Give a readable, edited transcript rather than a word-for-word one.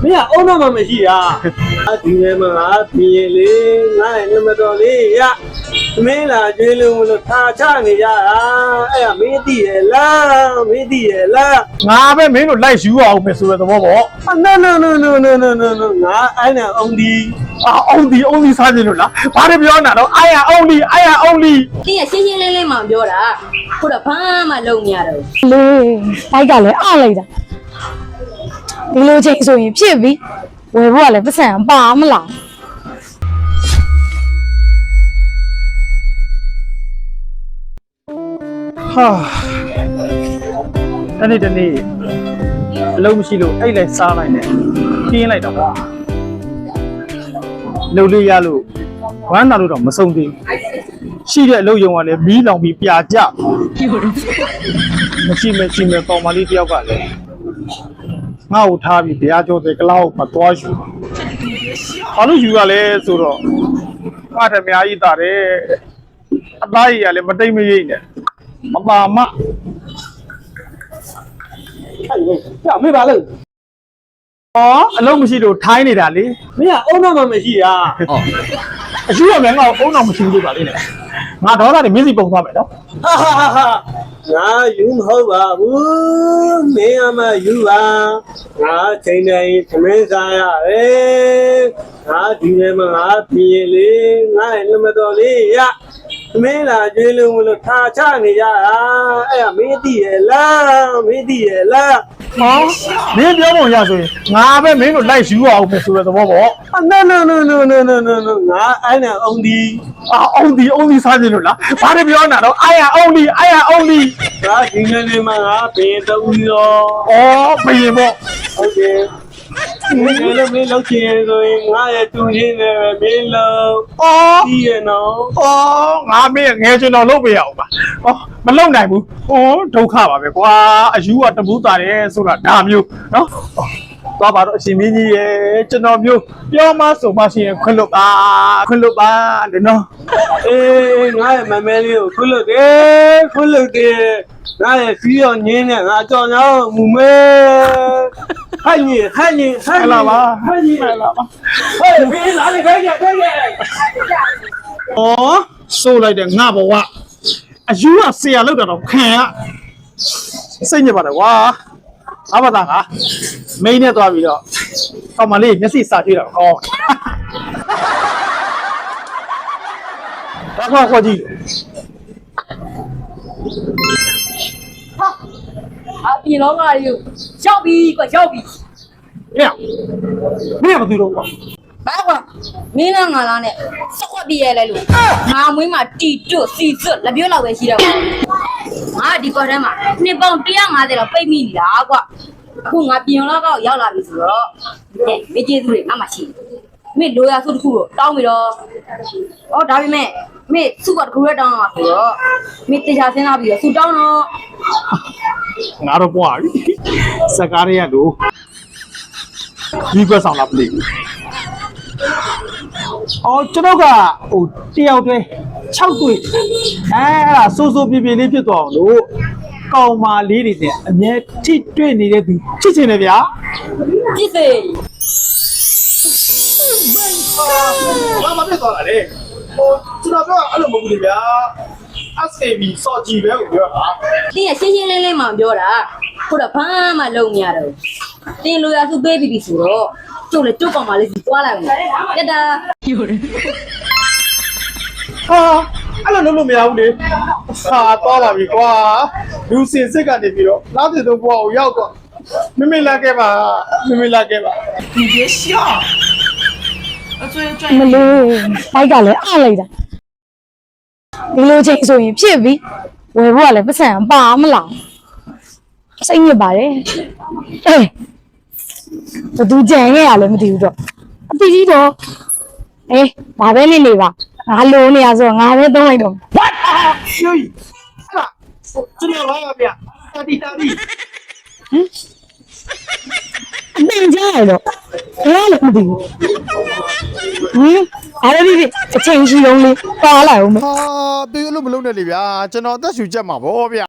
没呀，欧那么没戏呀。今天嘛，毕业俺那么多哩呀，没啦，觉得我都他唱的呀，哎呀，没地了，没地了。俺们没有来修啊，我们说的怎么不？啊，no，俺那兄弟。啊，only 啥子了？把这表拿到，哎呀 only。你也新鲜冷嘛表啦，或者pan嘛冷面了。လေဘိုက်ကလည်းအလိုက်တာဒီလိုချိန်ဆိုရင်ဖြစ်ပြီဝယ်ဖို့ကလည်းပတ်စံပါမလားဟာတနေ့အလုံးမရှိလို့အဲ့လိုက်စားလိုက်နဲ့ခင်းလိုက်တော့ကွာလှုပ်လေးရလို့ဝမ်းသာလို့တော့မဆုံးသေးဘူးရှိတဲ့အလုပ်ရုံကလည်းမီးလောင်ပြီးပြာကျမရှိမဲ့ပေါင်မလေးတယောက်ကလည်းငါ့ကိုထားပြီးတရားကျော်တဲ့ကလောက်မှာသွားယူဘာလို့ယူရလဲဆိုတော့ငါထမကြီးတာတယ်အသားကြီးကလည်းမတိတ်မရိပ်နဲ့မပါမ呀，没把了。 อ๋อအလုံးမရှိလို့ထိုင်းနေတာလေ 没呀，欧那么没戏呀。 အယူရမယ်ငါ့ကိုအုံအောင်မရှိဘူးလို့ပါလေနဲ့ငါဒေါသတွေမျက်စိပုံသွားမယ်နော် 哈，俺有好吧不？没俺们有啊。俺今天他们啥呀？哎，俺今天嘛，俺毕业哩，俺那么多哩呀。没啦，觉得我都他唱的呀，哎呀，没地了，没地了。 ဟောမင်းပြောပုံရဆိုရင်ငါပဲမင်းတို့လိုက်ယူအောင်ပဲဆိုတဲ့သဘောပေါ့ 啊，no，俺那兄弟， အာအုံဒီစားကြလို့လားဘာတွေပြောနေတာတော့အာရအုံဒီ俺今天的嘛，俺变得无聊。 ဩဘယင်ပေါ့ OK，你觉得没老钱，所以俺也中心的没老， ဩ 低了喏。 ဩငါမင်းငယ်ချင်တော့လုပ်ပြရအောင်ပါဩမလုပ်နိုင်ဘူးဩဒုက္ခပါပဲကွာအယူကတပူးတာတယ်ဆိုတာဒါမျိုးနော်သွားပါတော့အရှင်မင်းကြီးရဲ့ကျွန်တော်မျိုးပြောမဆိုမှရှိရင်ခွင့်လွတ်ပါလေနော် 哎，俺也慢慢的困了的，俺也需要你呢，俺早上没买，喊你， ဟဲ့လာပါဟဲ့လာပါ 哎，别拿你快点， ဩစိုးလိုက်တဲ့ငါဘဝအယူကဆရာလောက်တာတော့ခံရစိတ်ညစ်ပါတယ်ကွာအဘသာကမိန်းနဲ့သွားပြီးတော့ကောင်မလေးမျက်စိစာကြည့်တော့ကောင်းဒါခေါ်ကြည့် 啊，比老俺有小比个小比， ညမင်းကမသိတော့ဘူး 白话，没那俺啦呢，说话比来了，俺妹嘛地主西子，那边老百姓了，俺地个人嘛，你帮别俺的了，白米啦个，我俺边那个要那边是了，哎，没接住嘞，俺嘛去。没留下手的苦，当没了。哦，大妹妹，没手个苦也当啊，是了。没地下生那边手当了。 ငါတော့ပွားပြီစကားရရတော့ဒီကွက်ဆောင်လာပြီအော်ကျွန်တော်ကဟိုတယောက်တည်း6တွေ့အဲ့ဒါစိုးပြပြလေးဖြစ်သွားအောင်လို့ကောင်မလေးတွေနဲ့အမြဲထိတွေ့နေတဲ့သူချစ်ချင်တယ်ဗျာ 几岁？ ဘာမှမဖြစ်သွားတာလေဟိုကျွန်တော်ကအဲ့လိုမဟုတ်ဘူးဗျာအဆေဘီစော်ကြည့်ပဲကိုပြောတာ 你也新鲜冷嘛表啦，或者pan嘛冷面了。你留下手 baby 的时候，就来就帮嘛来是过来了。真的。 ဟာအဲ့လိုလုပ်လို့မရဘူးလေဟာသွားပါပြီကွာလူစင်စစ်ကနေပြီးတော့လားတဲ့တော့ဘွားကိုရောက်တော့မမေလာခဲ့ပါမလေးဘိုက်ကလည်းအလိုက်တာဒီလိုချိန်ဆိုရင်ဖြစ်ပြီဝယ်ဖို့ကလည်းပတ်စံပါမလားစိတ်ညစ်ပါတယ်အေးဘသူကြံခဲ့ရလဲမသိဘူးတော့အတီးကြီးတော့အေးဘာပဲနေပါငါလိုနေရဆိုငါပဲသုံးလိုက်တော့ what ရှေးဟာကျွန်တော်လာပါဗျာတာတီ အမှန်ကြားရတော့ဘယ်လည်းမသိဘူးအားရဒီအချိန်ရှိလုံးလေးပါလာအောင်မ ဟာတေးလို့မလုံးနဲ့လေဗျာကျွန်တော်အသက်ရှူချက်မှာဗောဗျာ